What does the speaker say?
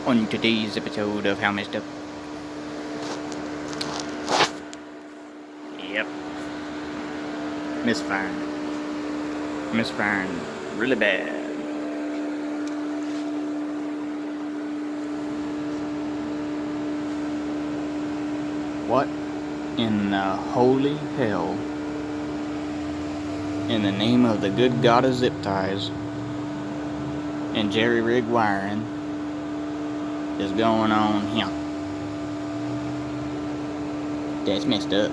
on today's episode of How Messed Up. Yep. Misfiring. Misfiring really bad. What in the holy hell, in the name of the good god of zip ties and jerry rig wiring, is going on here? That's messed up.